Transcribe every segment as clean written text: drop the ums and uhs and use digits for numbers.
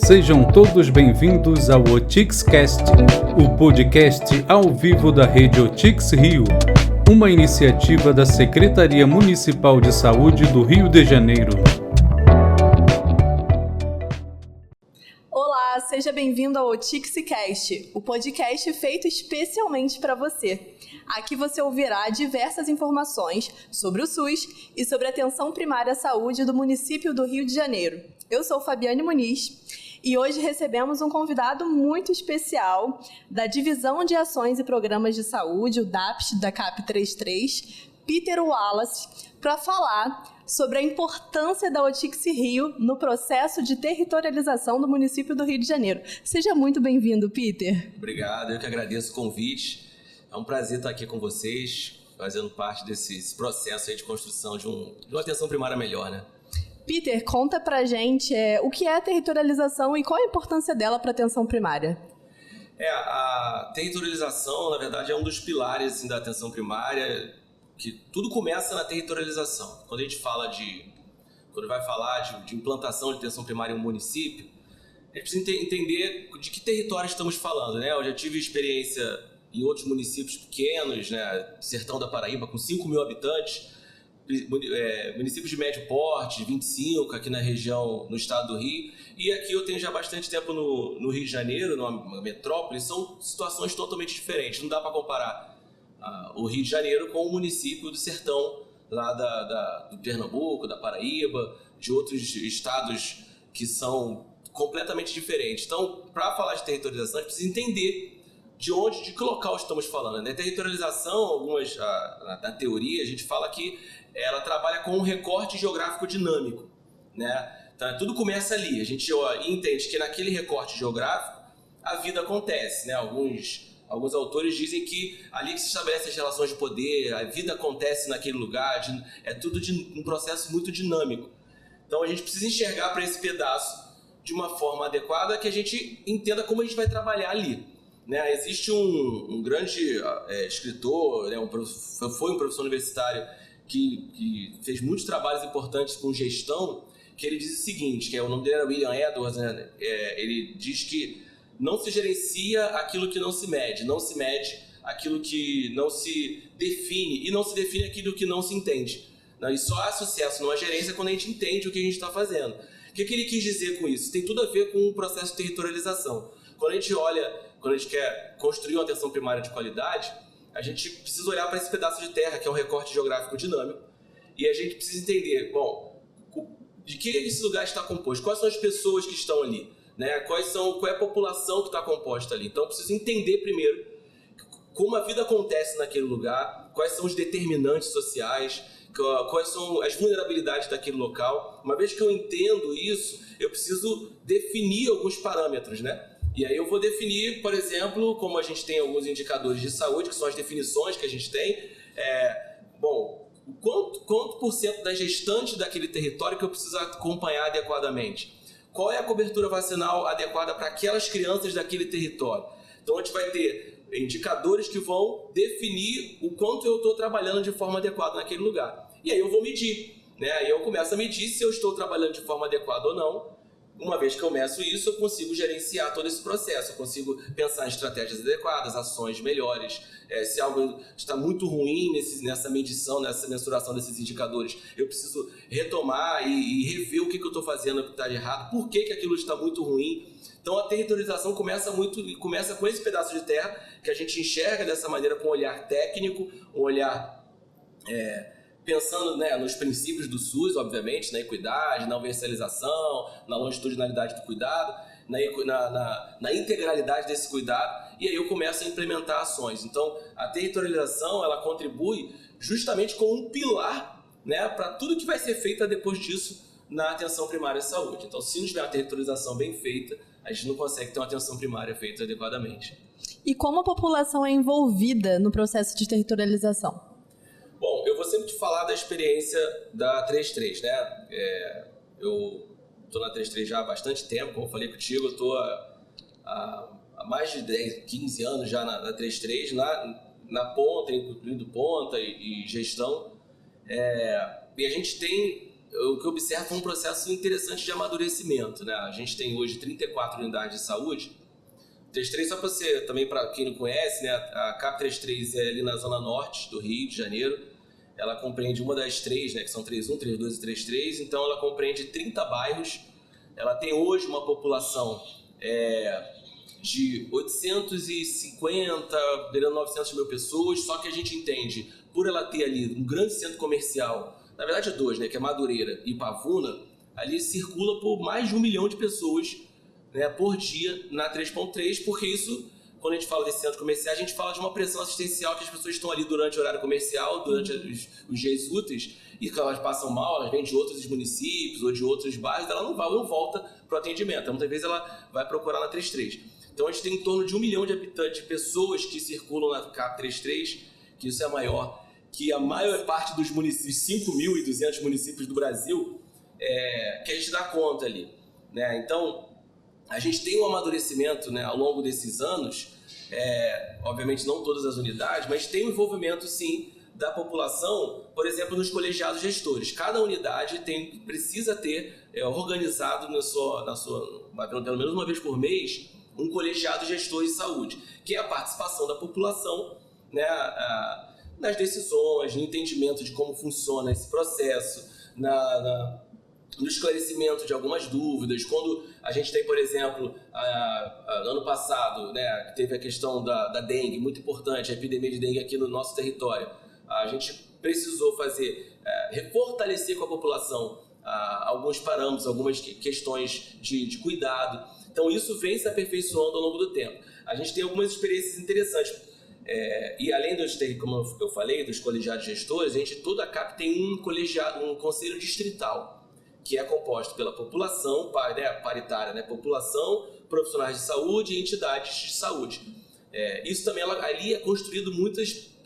Sejam todos bem-vindos ao OTIXcast, o podcast ao vivo da rede OTIX Rio, uma iniciativa da Secretaria Municipal de Saúde do Rio de Janeiro. Olá, seja bem-vindo ao OTIXcast, o podcast feito especialmente para você. Aqui você ouvirá diversas informações sobre o SUS e sobre a atenção primária à saúde do município do Rio de Janeiro. Eu sou Fabiane Muniz e hoje recebemos um convidado muito especial da Divisão de Ações e Programas de Saúde, o DAPS, da CAP 33, Peter Wallace, para falar sobre a importância da OTIX Rio no processo de territorialização do município do Rio de Janeiro. Seja muito bem-vindo, Peter. Obrigado, eu que agradeço o convite. É um prazer estar aqui com vocês, fazendo parte desse processo aí de construção de uma atenção primária melhor, né? Peter, conta pra gente o que é a territorialização e qual a importância dela para a atenção primária. A territorialização, na verdade, é um dos pilares assim, da atenção primária, que tudo começa na territorialização. Quando vai falar de implantação de atenção primária em um município, a gente precisa entender de que território estamos falando, né? Eu já tive experiência em outros municípios pequenos, né? Sertão da Paraíba, com 5 mil habitantes, municípios de médio porte, 25 aqui na região, no estado do Rio, e aqui eu tenho já bastante tempo no Rio de Janeiro, numa metrópole. São situações totalmente diferentes, não dá para comparar o Rio de Janeiro com o município do sertão, lá do Pernambuco, da Paraíba, de outros estados que são completamente diferentes. Então, para falar de territorialização, a gente precisa entender de que local estamos falando, né? Territorialização, na teoria, a gente fala que ela trabalha com um recorte geográfico dinâmico, né? Então, tudo começa ali. A gente entende que naquele recorte geográfico a vida acontece, né? Alguns autores dizem que ali que se estabelecem as relações de poder, a vida acontece naquele lugar, é tudo um processo muito dinâmico. Então, a gente precisa enxergar para esse pedaço de uma forma adequada que a gente entenda como a gente vai trabalhar ali. Né, existe um grande escritor, né, foi um professor universitário que fez muitos trabalhos importantes com gestão, que ele diz o seguinte, o nome dele era William Edwards, né, ele diz que não se gerencia aquilo que não se mede, não se mede aquilo que não se define, e não se define aquilo que não se entende. E só há sucesso numa gerência quando a gente entende o que a gente está fazendo. O que ele quis dizer com isso? Tem tudo a ver com o processo de territorialização. Quando a gente quer construir uma atenção primária de qualidade, a gente precisa olhar para esse pedaço de terra, que é um recorte geográfico dinâmico, e a gente precisa entender, de que esse lugar está composto, quais são as pessoas que estão ali, né? Qual é a população que está composta ali. Então, eu preciso entender primeiro como a vida acontece naquele lugar, quais são os determinantes sociais, quais são as vulnerabilidades daquele local. Uma vez que eu entendo isso, eu preciso definir alguns parâmetros, né? E aí eu vou definir, por exemplo, como a gente tem alguns indicadores de saúde, que são as definições que a gente tem, quanto por cento das gestantes daquele território que eu preciso acompanhar adequadamente? Qual é a cobertura vacinal adequada para aquelas crianças daquele território? Então a gente vai ter indicadores que vão definir o quanto eu estou trabalhando de forma adequada naquele lugar. E aí eu vou medir, né? Aí eu começo a medir se eu estou trabalhando de forma adequada ou não. Uma vez que eu meço isso, eu consigo gerenciar todo esse processo, eu consigo pensar em estratégias adequadas, ações melhores. Se algo está muito ruim nessa medição, nessa mensuração desses indicadores, eu preciso retomar e rever o que eu estou fazendo que está de errado, por que aquilo está muito ruim. Então a territorialização começa com esse pedaço de terra que a gente enxerga dessa maneira, com um olhar técnico, um olhar pensando, né, nos princípios do SUS, obviamente, na equidade, na universalização, na longitudinalidade do cuidado, na integralidade desse cuidado, e aí eu começo a implementar ações. Então, a territorialização, ela contribui justamente como um pilar, né, para tudo que vai ser feito depois disso na atenção primária à saúde. Então, se não tiver uma territorialização bem feita, a gente não consegue ter uma atenção primária feita adequadamente. E como a população é envolvida no processo de territorialização? Bom, eu vou sempre te falar da experiência da 33, né? Eu estou na 33 já há bastante tempo, como eu falei contigo, eu estou há mais de 10, 15 anos já na 33, na ponta, incluindo ponta e gestão. E a gente tem o que eu observo é um processo interessante de amadurecimento, né? A gente tem hoje 34 unidades de saúde. 33, só para você, também para quem não conhece, né? A CAP 33 é ali na zona norte do Rio de Janeiro. Ela compreende uma das três, né? Que são 31, 32 e 33. Então ela compreende 30 bairros. Ela tem hoje uma população de 850, beirando 900 mil pessoas. Só que a gente entende, por ela ter ali um grande centro comercial, na verdade é dois, né? Que é Madureira e Pavuna, ali circula por mais de 1 milhão de pessoas, né, por dia na 3.3, porque isso, quando a gente fala desse centro comercial, a gente fala de uma pressão assistencial que as pessoas estão ali durante o horário comercial, durante os dias úteis, e que elas passam mal, elas vêm de outros municípios ou de outros bairros, ela não volta para o atendimento. Então, muitas vezes ela vai procurar na 33. Então a gente tem em torno de 1 milhão de habitantes, de pessoas que circulam na CAP 33, que isso é maior que a maior parte dos municípios, 5.200 municípios do Brasil, que a gente dá conta ali, né? Então, a gente tem um amadurecimento, né, ao longo desses anos, obviamente não todas as unidades, mas tem um envolvimento, sim, da população, por exemplo, nos colegiados gestores. Cada unidade precisa ter organizado pelo menos uma vez por mês, um colegiado gestor de saúde, que é a participação da população, né, nas decisões, no entendimento de como funciona esse processo, no esclarecimento de algumas dúvidas. Quando a gente tem, por exemplo, ano passado, né, teve a questão da dengue, muito importante, a epidemia de dengue aqui no nosso território, a gente precisou fortalecer com a população alguns parâmetros, algumas questões de cuidado. Então isso vem se aperfeiçoando ao longo do tempo. A gente tem algumas experiências interessantes. E além como eu falei, dos colegiados gestores, toda a CAP tem um conselho distrital, que é composto pela população, paritária, né? População, profissionais de saúde e entidades de saúde. Isso também ali é construído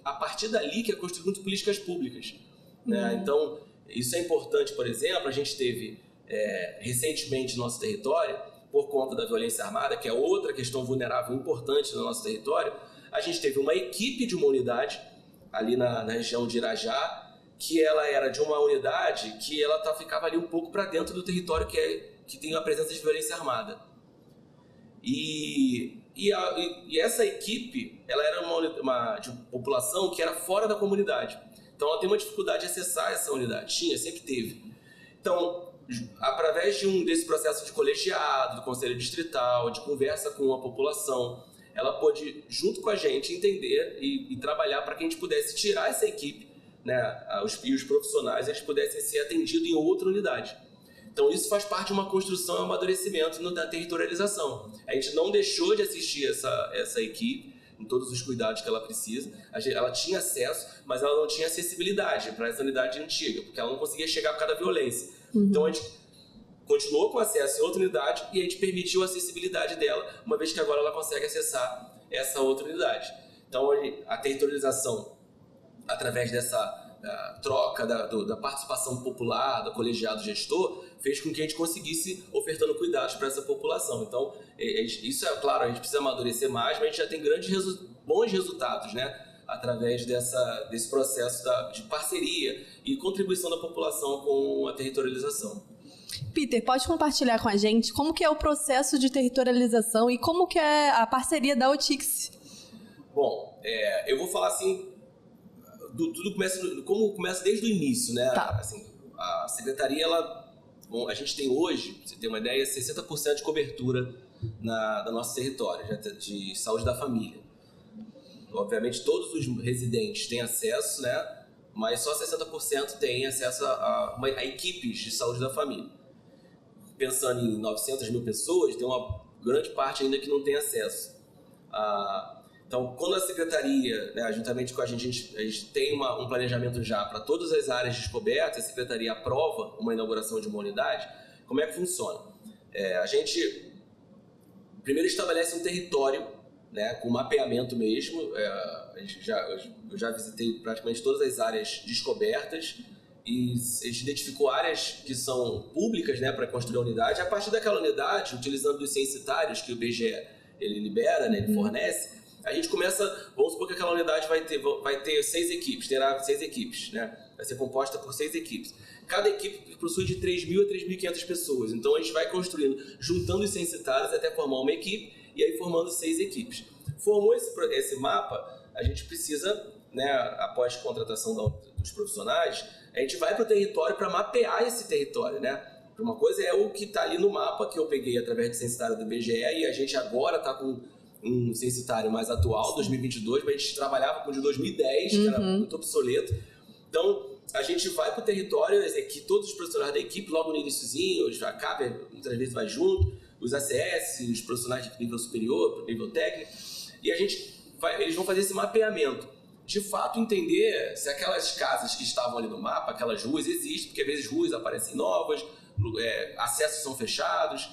a partir dali que é construído muitas políticas públicas, né? Então, isso é importante. Por exemplo, a gente teve recentemente no nosso território, por conta da violência armada, que é outra questão vulnerável importante no nosso território, a gente teve uma equipe de uma unidade ali na região de Irajá, que ela era de uma unidade que ela ficava ali um pouco para dentro do território que tem a presença de violência armada. E essa equipe, ela era de população que era fora da comunidade. Então ela tem uma dificuldade de acessar essa unidade. Sempre teve. Então, através desse processo de colegiado, do conselho distrital, de conversa com a população, ela pôde, junto com a gente, entender e trabalhar para que a gente pudesse tirar essa equipe, né, os profissionais, eles pudessem ser atendidos em outra unidade. Então isso faz parte de uma construção e um amadurecimento da territorialização. A gente não deixou de assistir essa equipe em todos os cuidados que ela precisa. Ela tinha acesso, mas ela não tinha acessibilidade para essa unidade antiga, porque ela não conseguia chegar por causa da violência. Então a gente continuou com acesso em outra unidade e a gente permitiu a acessibilidade dela, uma vez que agora ela consegue acessar essa outra unidade. Então a territorialização, através dessa troca da participação popular, do colegiado gestor, fez com que a gente conseguisse ofertando cuidados para essa população. Então, isso é claro, a gente precisa amadurecer mais, mas a gente já tem bons resultados, né, através desse processo de parceria e contribuição da população com a territorialização. Peter, pode compartilhar com a gente como que é o processo de territorialização e como que é a parceria da OTICS? Bom, eu vou falar assim, como começa desde o início, né? Tá. Assim, a secretaria, a gente tem hoje, pra você ter uma ideia, 60% de cobertura no nosso território de saúde da família. Obviamente todos os residentes têm acesso, né? Mas só 60% têm acesso a equipes de saúde da família. Pensando em 900 mil pessoas, tem uma grande parte ainda que não tem acesso. Então, quando a secretaria, né, juntamente com a gente tem um planejamento já para todas as áreas descobertas, a secretaria aprova uma inauguração de uma unidade, como é que funciona? A gente primeiro estabelece um território, né, com mapeamento mesmo. Eu já visitei praticamente todas as áreas descobertas e a gente identificou áreas que são públicas, né, para construir a unidade. A partir daquela unidade, utilizando os censitários que o IBGE ele libera, né, ele fornece, A gente começa, vamos supor que aquela unidade vai ter 6 equipes, terá 6 equipes, né? Vai ser composta por 6 equipes. Cada equipe possui de 3.000 a 3.500 pessoas. Então a gente vai construindo, juntando os censitários até formar uma equipe e aí formando 6 equipes. Formou esse mapa, a gente precisa, né, após contratação dos profissionais, a gente vai para o território para mapear esse território, né? Uma coisa é o que está ali no mapa que eu peguei através do censitário do IBGE e a gente agora está com um censitário mais atual, 2022, mas a gente trabalhava com o de 2010, que era muito obsoleto. Então, a gente vai para o território, que todos os profissionais da equipe, logo no iniciozinho, a CAP muitas vezes vai junto, os ACS, os profissionais de nível superior, nível técnico, e eles vão fazer esse mapeamento. De fato, entender se aquelas casas que estavam ali no mapa, aquelas ruas existem, porque às vezes ruas aparecem novas, acessos são fechados.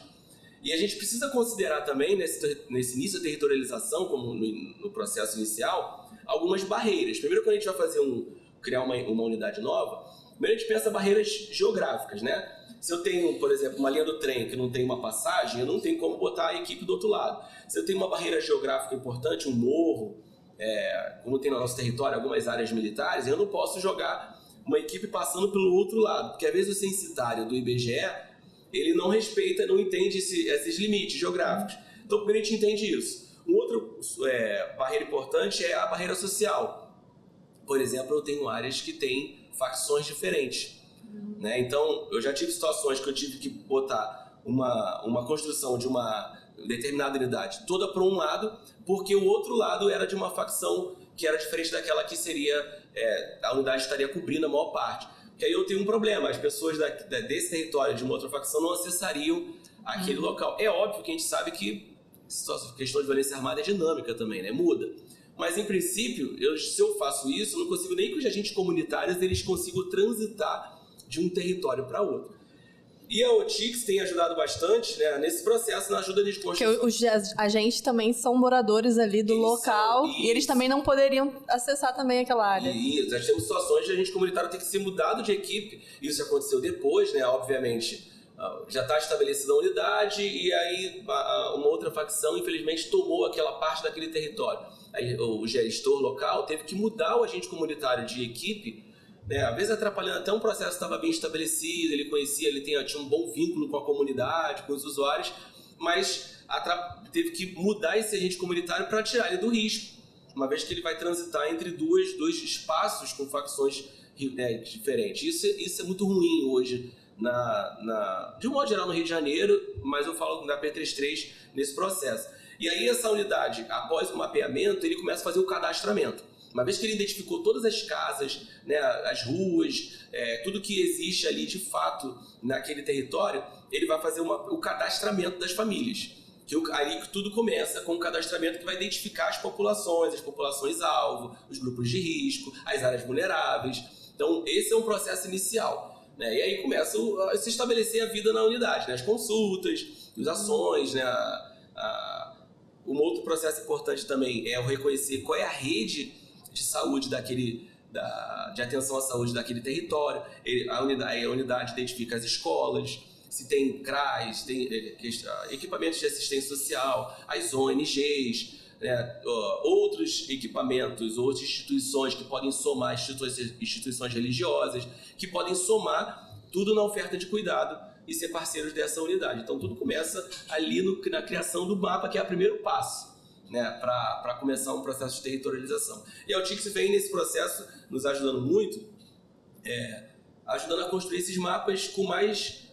E a gente precisa considerar também, nesse início da territorialização, como no processo inicial, algumas barreiras. Primeiro, quando a gente vai criar uma unidade nova, primeiro a gente pensa barreiras geográficas, né? Se eu tenho, por exemplo, uma linha do trem que não tem uma passagem, eu não tenho como botar a equipe do outro lado. Se eu tenho uma barreira geográfica importante, um morro, como tem no nosso território algumas áreas militares, eu não posso jogar uma equipe passando pelo outro lado, porque às vezes o censitário do IBGE, ele não respeita, não entende esses limites geográficos. Então, primeiro a gente entende isso. Outra barreira importante é a barreira social. Por exemplo, eu tenho áreas que têm facções diferentes, né? Então, eu já tive situações que eu tive que botar uma construção de uma determinada unidade toda para um lado, porque o outro lado era de uma facção que era diferente daquela que seria, a unidade estaria cobrindo a maior parte. Porque aí eu tenho um problema, as pessoas desse território de uma outra facção não acessariam aquele local. É óbvio que a gente sabe que a questão de violência armada é dinâmica também, né? Muda. Mas, em princípio, se eu faço isso, eu não consigo nem que os agentes comunitários eles consigam transitar de um território para outro. E a OTICS tem ajudado bastante, né, nesse processo, na ajuda de construção. Porque os agentes também são moradores ali do local e eles também não poderiam acessar também aquela área. Isso, nós temos situações de agente comunitário ter que ser mudado de equipe. Isso aconteceu depois, né, obviamente. Já está estabelecida a unidade e aí uma outra facção, infelizmente, tomou aquela parte daquele território. Aí, o gestor local teve que mudar o agente comunitário de equipe, né? Às vezes atrapalhando até um processo que estava bem estabelecido, ele conhecia, ele tinha um bom vínculo com a comunidade, com os usuários, mas teve que mudar esse agente comunitário para tirar ele do risco, uma vez que ele vai transitar entre dois espaços com facções, né, diferentes. Isso é muito ruim hoje, de um modo geral no Rio de Janeiro, mas eu falo da P33 nesse processo. E aí essa unidade, após o mapeamento, ele começa a fazer o cadastramento. Uma vez que ele identificou todas as casas, né, as ruas, tudo que existe ali de fato naquele território, ele vai fazer o cadastramento das famílias. Aí que tudo começa com o cadastramento que vai identificar as populações-alvo, os grupos de risco, as áreas vulneráveis. Então, esse é um processo inicial, né? E aí começa a se estabelecer a vida na unidade, né? As consultas, as ações, né? Um outro processo importante também é o reconhecer qual é a rede de saúde de atenção à saúde daquele território. A unidade identifica as escolas, se tem CRAS, tem equipamentos de assistência social, as ONGs, né, outros equipamentos, outras instituições que podem somar, instituições religiosas, que podem somar tudo na oferta de cuidado e ser parceiros dessa unidade. Então tudo começa ali na criação do mapa, que é o primeiro passo, né, para começar um processo de territorialização. E a OTICS vem nesse processo nos ajudando muito, ajudando a construir esses mapas com mais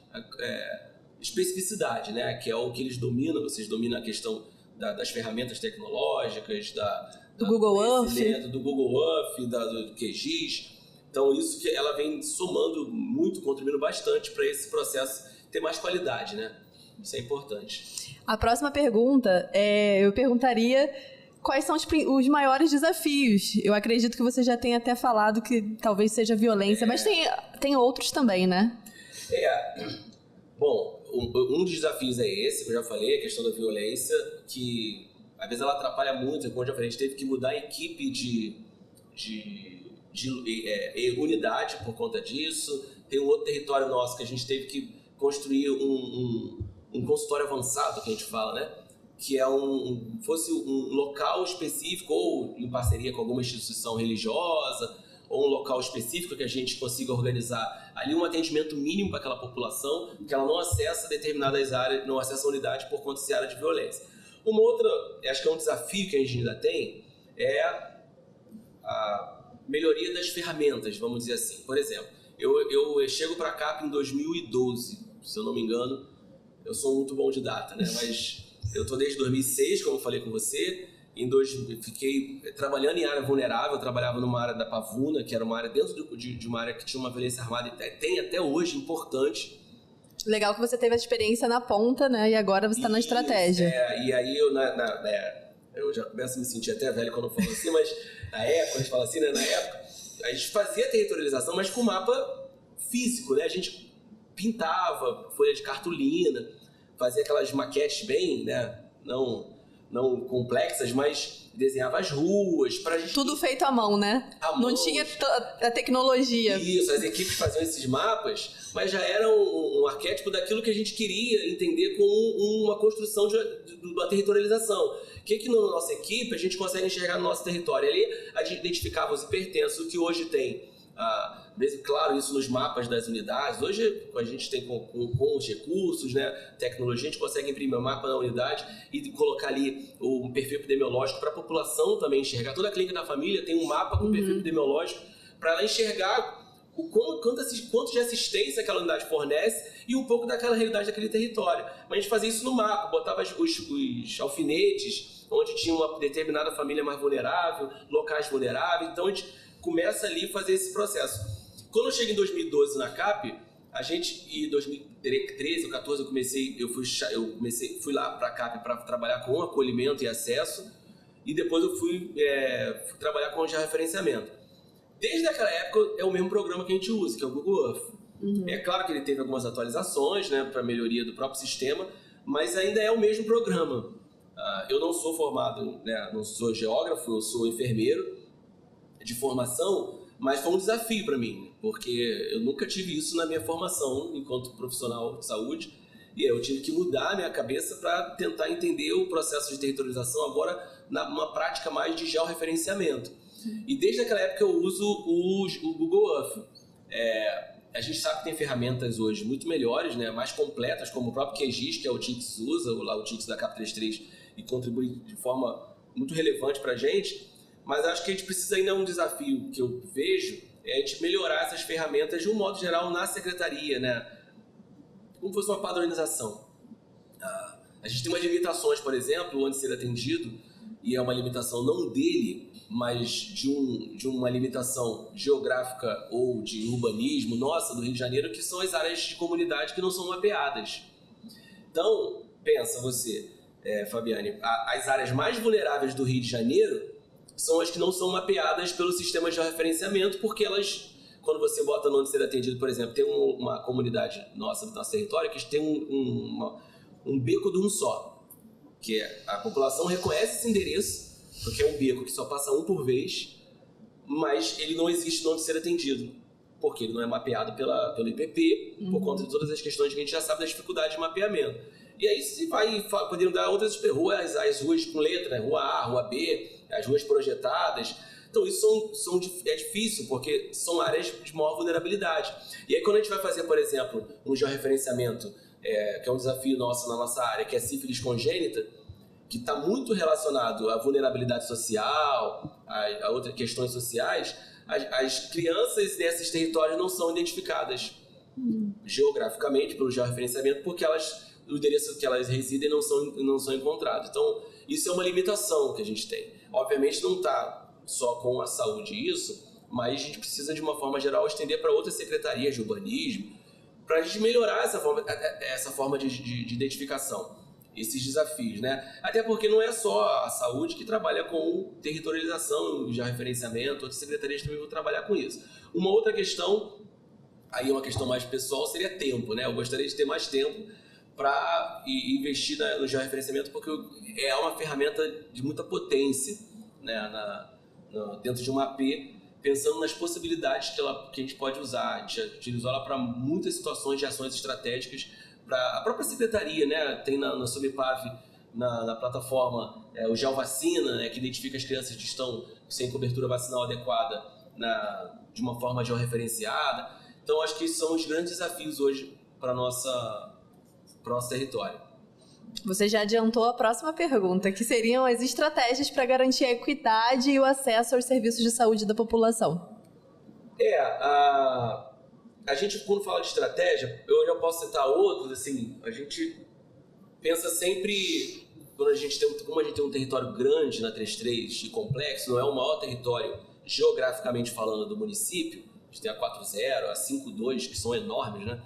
especificidade, né, que é o que eles dominam. Vocês dominam a questão das ferramentas tecnológicas, do Google Earth, do Google Earth, do QGIS. Então isso que ela vem somando muito, contribuindo bastante para esse processo ter mais qualidade, né? Isso é importante. A próxima pergunta, eu perguntaria quais são os maiores desafios. Eu acredito que você já tenha até falado que talvez seja violência, mas tem outros também, né? Bom, um dos desafios é esse, que eu já falei, a questão da violência, que às vezes ela atrapalha muito. Como eu já falei, a gente teve que mudar a equipe de unidade por conta disso. Tem um outro território nosso que a gente teve que construir um consultório avançado, que a gente fala, né? que é fosse um local específico, ou em parceria com alguma instituição religiosa, ou um local específico que a gente consiga organizar ali um atendimento mínimo para aquela população, que ela não acessa determinadas áreas, não acessa a unidade por conta de ser área de violência. Uma outra, acho que é um desafio que a gente ainda tem, é a melhoria das ferramentas, vamos dizer assim. Por exemplo, eu chego para a CAP em 2012, se eu não me engano. Eu sou muito bom de data, né? Mas eu estou desde 2006, como eu falei com você. Fiquei trabalhando em área vulnerável. Eu trabalhava numa área da Pavuna, que era uma área dentro de uma área que tinha uma violência armada e tem até hoje, importante. Legal que você teve a experiência na ponta, né? E agora você está na estratégia. E aí eu já começo a me sentir até velho quando eu falo assim, mas na época, a gente fala assim, né? Na época, a gente fazia territorialização, mas com mapa físico, né? A gente pintava folha de cartolina, fazia aquelas maquetes bem, né, não complexas, mas desenhava as ruas pra gente... Tudo feito à mão, né? Não tinha a tecnologia. Isso, as equipes faziam esses mapas, mas já era um arquétipo daquilo que a gente queria entender como uma construção de uma territorialização. O que na nossa equipe a gente consegue enxergar no nosso território? Ali a gente identificava os hipertensos, que hoje tem... claro, isso nos mapas das unidades. Hoje a gente tem com os recursos, né, tecnologia, a gente consegue imprimir o mapa da unidade e colocar ali o perfil epidemiológico para a população também enxergar. Toda a clínica da família tem um mapa com perfil epidemiológico para ela enxergar o quanto de assistência aquela unidade fornece e um pouco daquela realidade daquele território. Mas a gente fazia isso no mapa, botava os alfinetes onde tinha uma determinada família mais vulnerável, locais vulneráveis. Então a gente começa ali a fazer esse processo. Quando eu cheguei em 2012 na CAP, em 2013 ou 2014 eu fui lá para a CAP para trabalhar com acolhimento e acesso, e depois eu fui trabalhar com georreferenciamento. Desde aquela época é o mesmo programa que a gente usa, que é o Google Earth. É claro que ele teve algumas atualizações, né, para melhoria do próprio sistema, mas ainda é o mesmo programa. Eu não sou formado, né, não sou geógrafo, eu sou enfermeiro de formação, mas foi um desafio para mim, porque eu nunca tive isso na minha formação enquanto profissional de saúde, e eu tive que mudar a minha cabeça para tentar entender o processo de territorialização agora numa prática mais de georreferenciamento. E desde aquela época eu uso o Google Earth. A gente sabe que tem ferramentas hoje muito melhores, né, mais completas, como o próprio QGIS, que é o TICS usa, lá o TICS da CAP 33, e contribui de forma muito relevante para a gente. Mas acho que a gente precisa, ainda um desafio que eu vejo, é a gente melhorar essas ferramentas de um modo geral na secretaria, né? Como fosse uma padronização. A gente tem umas limitações, por exemplo, onde ser atendido, e é uma limitação não dele, mas de uma limitação geográfica ou de urbanismo nossa, do Rio de Janeiro, que são as áreas de comunidade que não são mapeadas. Então, pensa você, Fabiane, as áreas mais vulneráveis do Rio de Janeiro são as que não são mapeadas pelo sistema de georreferenciamento, porque elas, quando você bota no onde ser atendido, por exemplo, tem uma comunidade nossa, do nosso território, que tem um beco de um só, que a população reconhece esse endereço, porque é um beco que só passa um por vez, mas ele não existe no onde ser atendido, porque ele não é mapeado pelo IPP, por conta de todas as questões que a gente já sabe da dificuldade de mapeamento. E aí se vai podendo dar outras ruas, as ruas com letra, Rua A, Rua B, as ruas projetadas. Então isso é difícil, porque são áreas de maior vulnerabilidade. E aí quando a gente vai fazer, por exemplo, um georreferenciamento, que é um desafio nosso na nossa área, que é sífilis congênita, que está muito relacionado à vulnerabilidade social, a outras questões sociais, as crianças desses territórios não são identificadas geograficamente pelo georreferenciamento, porque o endereço que elas residem não são encontrados. Então, isso é uma limitação que a gente tem. Obviamente não está só com a saúde isso, mas a gente precisa, de uma forma geral, estender para outras secretarias de urbanismo, para a gente melhorar essa forma de identificação, esses desafios, né? Até porque não é só a saúde que trabalha com territorialização, georreferenciamento, outras secretarias também vão trabalhar com isso. Uma outra questão, aí uma questão mais pessoal, seria tempo, né? Eu gostaria de ter mais tempo para investir no georreferenciamento, porque é uma ferramenta de muita potência, né, dentro de uma AP, pensando nas possibilidades que a gente pode usar. A gente utilizou ela para muitas situações de ações estratégicas, para a própria secretaria, né, tem na Subpav na plataforma o GeoVacina, né, que identifica as crianças que estão sem cobertura vacinal adequada de uma forma georreferenciada. Então, acho que esses são os grandes desafios hoje para o nosso território. Você já adiantou a próxima pergunta, que seriam as estratégias para garantir a equidade e o acesso aos serviços de saúde da população. A gente, quando fala de estratégia, eu já posso citar outros, assim, a gente pensa sempre, como a gente tem um território grande na 33 e complexo, não é o maior território geograficamente falando do município, a gente tem a 4.0, a 5.2, que são enormes, né?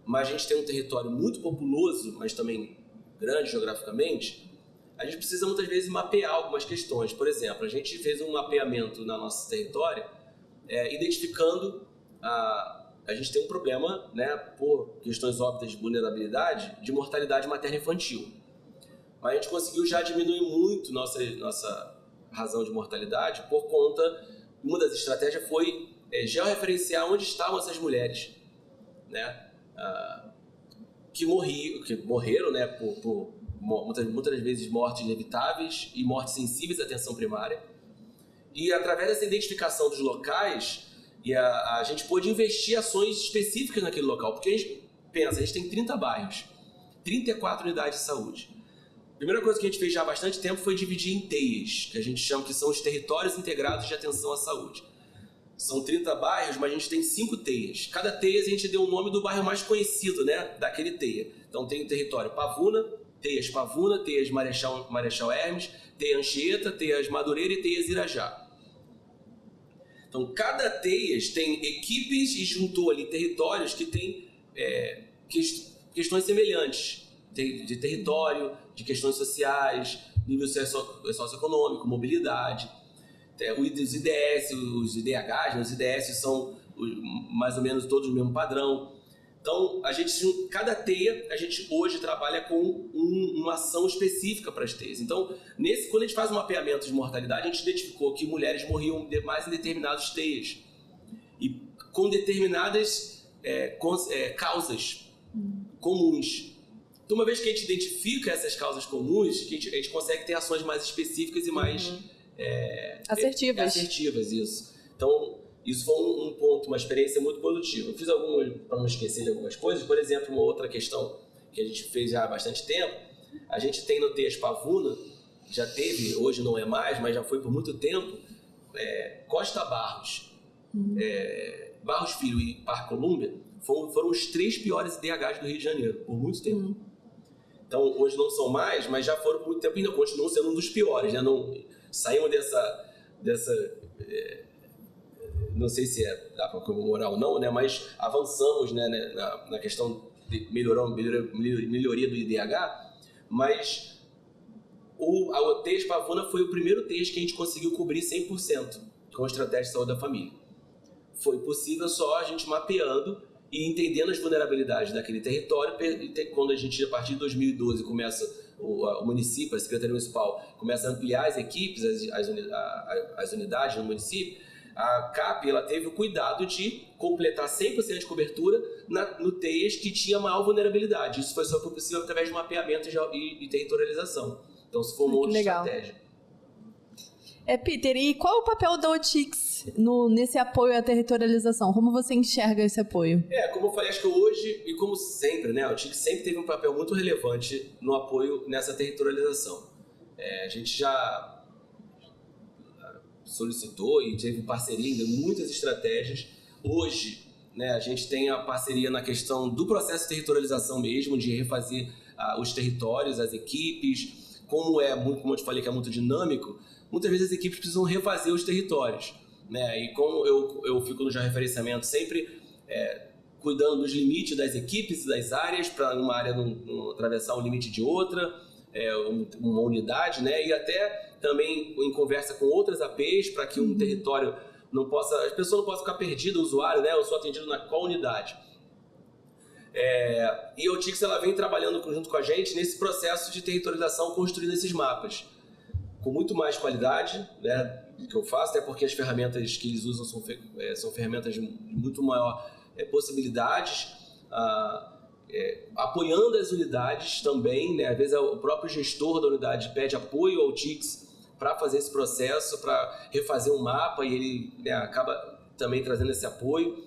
Mas a gente tem um território muito populoso, mas também grande geograficamente. A gente precisa muitas vezes mapear algumas questões. Por exemplo, a gente fez um mapeamento na nossa território, identificando a gente tem um problema, né, por questões óbvias de vulnerabilidade, de mortalidade materna infantil. Mas a gente conseguiu já diminuir muito nossa razão de mortalidade por conta, uma das estratégias foi georreferenciar onde estavam essas mulheres, né, que morreram, né, por muitas vezes mortes inevitáveis e mortes sensíveis à atenção primária. E através dessa identificação dos locais, a gente pôde investir ações específicas naquele local, porque a gente tem 30 bairros, 34 unidades de saúde. A primeira coisa que a gente fez já há bastante tempo foi dividir em TEIAs, que a gente chama que são os territórios integrados de atenção à saúde. São 30 bairros, mas a gente tem 5 TEIAs. Cada TEIA a gente deu o nome do bairro mais conhecido, né, daquele TEIA. Então tem o território Pavuna, TEIAs Pavuna, TEIAs Marechal Hermes, TEIA Anchieta, TEIAs Madureira e TEIAs Irajá. Então, cada TEIAs tem equipes e juntou ali territórios que têm questões semelhantes de território, de questões sociais, nível socioeconômico, mobilidade. Os IDS, os IDHs, né? Os IDS são mais ou menos todos o mesmo padrão. Então, cada TEIA, a gente hoje trabalha com uma ação específica para as TEIAs. Então, quando a gente faz um mapeamento de mortalidade, a gente identificou que mulheres morriam mais em determinados TEIAs e com determinadas causas comuns. Então, uma vez que a gente identifica essas causas comuns, a gente consegue ter ações mais específicas e mais assertivas. Isso. Então, isso foi um ponto, uma experiência muito produtiva. Eu fiz para não esquecer de algumas coisas. Por exemplo, uma outra questão que a gente fez já há bastante tempo, a gente tem no TEIAs Pavuna, já teve, hoje não é mais, mas já foi por muito tempo, Costa Barros, Barros Filho e Parque Colúmbia foram os 3 piores IDHs do Rio de Janeiro, por muito tempo. Então, hoje não são mais, mas já foram por muito tempo e ainda continuam sendo um dos piores, né? Não, saímos dessa não sei se dá para comemorar ou não, né? Mas avançamos, né, na questão de melhoria do IDH, mas a TEIAs Pavuna foi o primeiro TEIAs que a gente conseguiu cobrir 100% com a estratégia de saúde da família. Foi possível só a gente mapeando e entendendo as vulnerabilidades daquele território. Quando a gente, a partir de 2012, começa o município, a Secretaria Municipal, começa a ampliar as equipes, as unidades no município, a CAP ela teve o cuidado de completar 100% de cobertura no TEIAs que tinha maior vulnerabilidade. Isso foi só possível através de mapeamento e territorialização. Então, isso foi uma outra estratégia. Peter, e qual é o papel da OTICS nesse apoio à territorialização? Como você enxerga esse apoio? Como eu falei, acho que hoje, e como sempre, né, a OTICS sempre teve um papel muito relevante no apoio nessa territorialização. A gente já solicitou e teve parceria em muitas estratégias. Hoje, né, a gente tem a parceria na questão do processo de territorialização mesmo, de refazer os territórios, as equipes. Como eu te falei que é muito dinâmico, muitas vezes as equipes precisam refazer os territórios, né? E como eu fico no georreferenciamento sempre cuidando dos limites das equipes e das áreas, para uma área não atravessar um limite de outra, uma unidade, né? E até também em conversa com outras APs para que um território as pessoas não possam ficar perdidas, o usuário, né? Eu sou atendido na qual unidade. E a OTICS ela vem trabalhando junto com a gente nesse processo de territorialização, construindo esses mapas com muito mais qualidade, né, que eu faço, até porque as ferramentas que eles usam são ferramentas de muito maior possibilidades. apoiando as unidades também, né? Às vezes o próprio gestor da unidade pede apoio ao TICS para fazer esse processo, para refazer um mapa, e ele, né, acaba também trazendo esse apoio.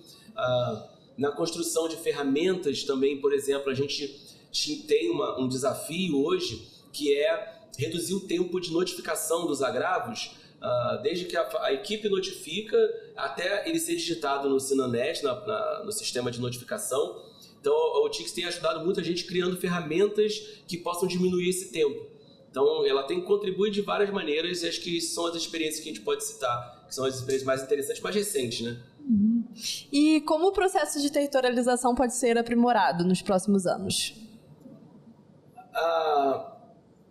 Na construção de ferramentas também, por exemplo, a gente tem um desafio hoje, que é reduzir o tempo de notificação dos agravos, desde que a equipe notifica até ele ser digitado no Sinanet, no sistema de notificação. Então, o TICS tem ajudado muito a gente criando ferramentas que possam diminuir esse tempo. Então, ela tem contribuído de várias maneiras, e acho que são as experiências que a gente pode citar, que são as experiências mais interessantes, mais recentes, né? Uhum. E como o processo de territorialização pode ser aprimorado nos próximos anos?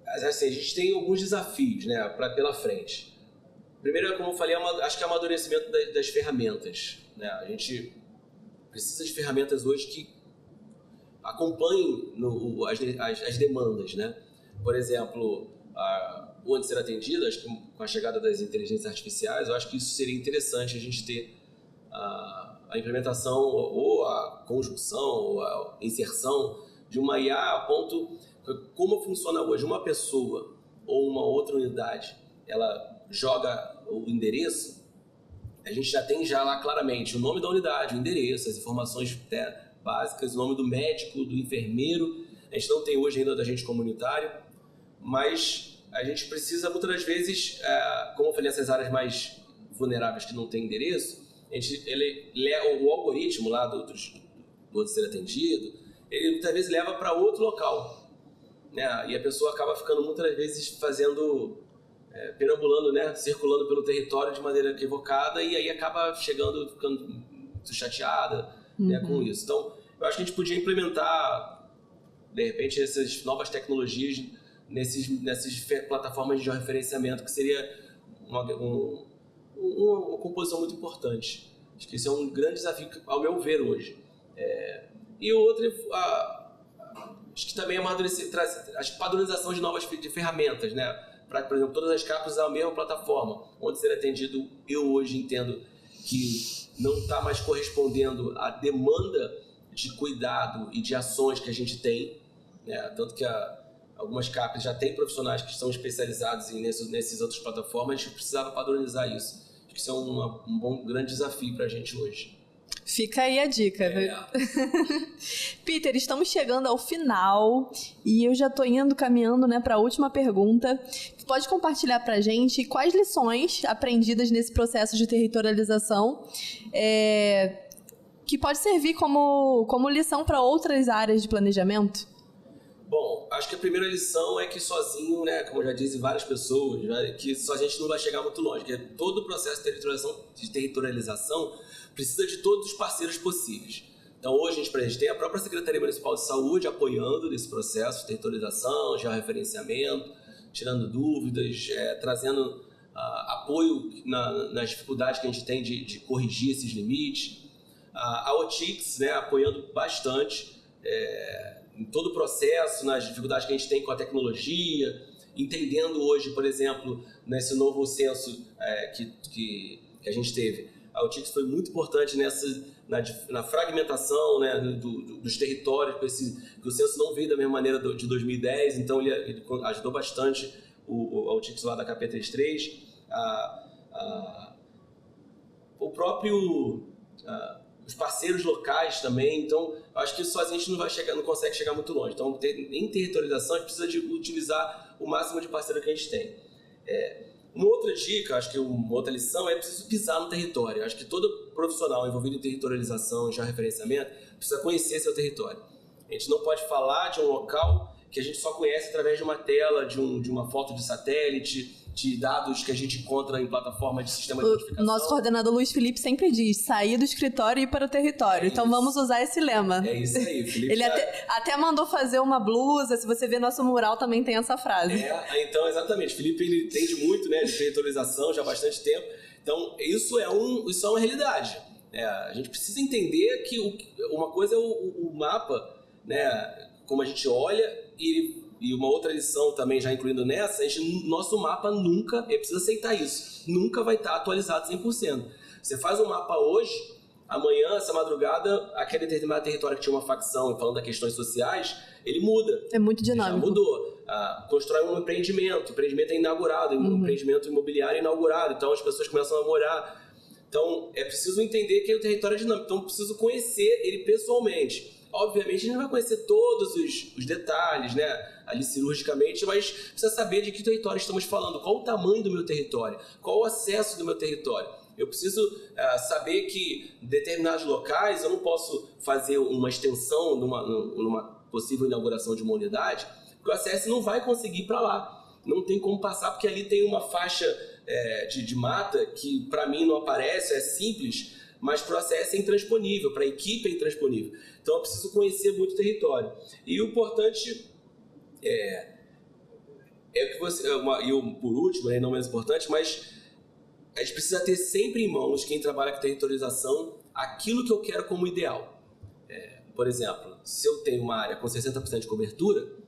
Assim, a gente tem alguns desafios, né, pela frente. Primeiro, como eu falei, acho que é o amadurecimento das ferramentas, né? A gente precisa de ferramentas hoje que acompanhem as demandas, né? Por exemplo, o antes de ser atendido, acho que com a chegada das inteligências artificiais, eu acho que isso seria interessante a gente ter a implementação ou a conjunção ou a inserção de uma IA a ponto como funciona hoje. Uma pessoa ou uma outra unidade, ela joga o endereço, a gente já tem lá claramente o nome da unidade, o endereço, as informações básicas, o nome do médico, do enfermeiro. A gente não tem hoje ainda do agente comunitário, mas a gente precisa muitas das vezes, como eu falei, essas áreas mais vulneráveis que não tem endereço, o algoritmo lá do ser atendido, ele muitas vezes leva para outro local, né? E a pessoa acaba ficando muitas vezes perambulando, né? Circulando pelo território de maneira equivocada, e aí acaba ficando muito chateada, né, com isso. Então, eu acho que a gente podia implementar, de repente, essas novas tecnologias nessas plataformas de georreferenciamento, que seria uma composição muito importante. Acho que esse é um grande desafio, ao meu ver, hoje. E o outro, acho que também é a padronização de novas ferramentas, né? Para, por exemplo, todas as capas usar a mesma plataforma, onde ser atendido, eu hoje entendo que não está mais correspondendo à demanda de cuidado e de ações que a gente tem, né? Tanto que algumas capas já têm profissionais que estão especializados nessas outras plataformas. A gente precisava padronizar isso. Acho que isso é um grande desafio para a gente hoje. Fica aí a dica. Peter, estamos chegando ao final e eu já estou caminhando, né, para a última pergunta. Pode compartilhar para a gente quais lições aprendidas nesse processo de territorialização que pode servir como lição para outras áreas de planejamento? Bom, acho que a primeira lição é que sozinho, né, como já dizem várias pessoas, que só a gente não vai chegar muito longe, que todo o processo de territorialização precisa de todos os parceiros possíveis. Então, hoje a gente tem a própria Secretaria Municipal de Saúde apoiando nesse processo de territorialização, georreferenciamento, tirando dúvidas, trazendo apoio nas dificuldades que a gente tem de corrigir esses limites. A OTICS, né, apoiando bastante em todo o processo, nas dificuldades que a gente tem com a tecnologia, entendendo hoje, por exemplo, nesse novo censo que a gente teve. A OTICS foi muito importante na fragmentação, né, dos territórios, que o censo não veio da mesma maneira de 2010, então ele ajudou bastante a OTICS lá da KP33, o próprio os parceiros locais também. Então acho que sozinho a gente não consegue chegar muito longe. Então, em territorialização, a gente precisa de utilizar o máximo de parceiro que a gente tem. Uma outra dica, acho que uma outra lição é preciso pisar no território. Acho que todo profissional envolvido em territorialização e georreferenciamento precisa conhecer seu território. A gente não pode falar de um local que a gente só conhece através de uma tela, de uma foto de satélite, de dados que a gente encontra em plataformas de sistema de notificação. O nosso coordenador Luiz Felipe sempre diz: sair do escritório e ir para o território. Então vamos usar esse lema. É isso aí, Felipe. Ele até mandou fazer uma blusa. Se você ver nosso mural, também tem essa frase. Então, exatamente. Felipe, ele entende muito, né, de territorialização já há bastante tempo. Então, isso é uma realidade. A gente precisa entender que uma coisa é o mapa, né, como a gente olha, e uma outra lição também, já incluindo nessa, nosso mapa nunca, precisa aceitar isso, nunca vai estar atualizado 100%. Você faz um mapa hoje, Amanhã, essa madrugada, aquele determinado território que tinha uma facção, falando das questões sociais, ele muda. É muito dinâmico. Já mudou. Constrói um empreendimento, o empreendimento é inaugurado, um empreendimento imobiliário é inaugurado, então as pessoas começam a morar. Então, é preciso entender que o território é dinâmico, então preciso conhecer ele pessoalmente. Obviamente, a gente não vai conhecer todos os detalhes, né, ali cirurgicamente, mas precisa saber de que território estamos falando, qual o tamanho do meu território, qual o acesso do meu território. Eu preciso saber que em determinados locais eu não posso fazer uma extensão numa possível inauguração de uma unidade, porque o acesso não vai conseguir ir para lá. Não tem como passar, porque ali tem uma faixa de mata que para mim não aparece, é simples, mas para o acesso é intransponível, para a equipe é intransponível. Então eu preciso conhecer muito o território. E o importante que você... por último, não menos importante, mas a gente precisa ter sempre em mãos, quem trabalha com territorialização, aquilo que eu quero como ideal. Por exemplo, se eu tenho uma área com 60% de cobertura,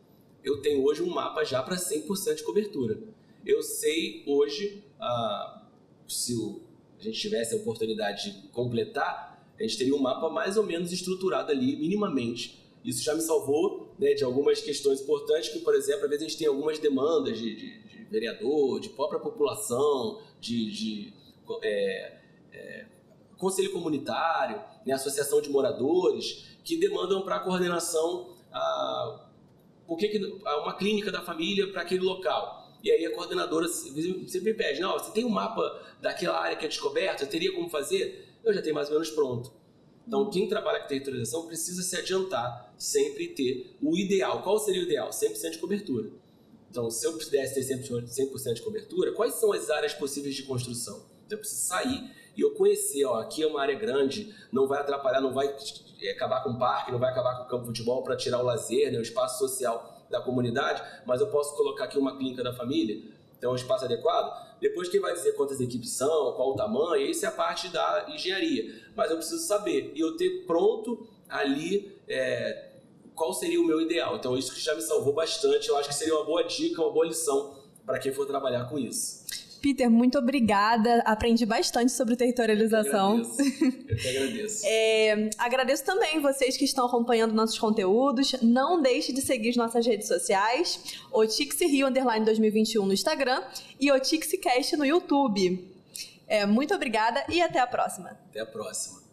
eu tenho hoje um mapa já para 100% de cobertura. Eu sei hoje, se a gente tivesse a oportunidade de completar, a gente teria um mapa mais ou menos estruturado ali, minimamente. Isso já me salvou, né, de algumas questões importantes, que, por exemplo, às vezes a gente tem algumas demandas de vereador, de própria população, de conselho comunitário, né, associação de moradores, que demandam para a coordenação uma clínica da família para aquele local. E aí a coordenadora sempre pede, não, você tem um mapa daquela área que é descoberta, teria como fazer? Eu já tenho mais ou menos pronto. Então, quem trabalha com territorialização precisa se adiantar, sempre ter o ideal. Qual seria o ideal? 100% de cobertura. Então, se eu pudesse ter 100% de cobertura, quais são as áreas possíveis de construção? Então, eu preciso sair e eu conhecer, aqui é uma área grande, não vai atrapalhar, não vai acabar com o parque, não vai acabar com o campo de futebol para tirar o lazer, né, o espaço social da comunidade, mas eu posso colocar aqui uma clínica da família, então é um espaço adequado. Depois quem vai dizer quantas equipes são, qual o tamanho, isso é a parte da engenharia. Mas eu preciso saber e eu ter pronto ali qual seria o meu ideal. Então isso que já me salvou bastante, eu acho que seria uma boa dica, uma boa lição para quem for trabalhar com isso. Peter, muito obrigada. Aprendi bastante sobre territorialização. Eu que agradeço. Agradeço também vocês que estão acompanhando nossos conteúdos. Não deixe de seguir as nossas redes sociais, OTixRio _2021 no Instagram e OTixCast no YouTube. Muito obrigada e até a próxima. Até a próxima.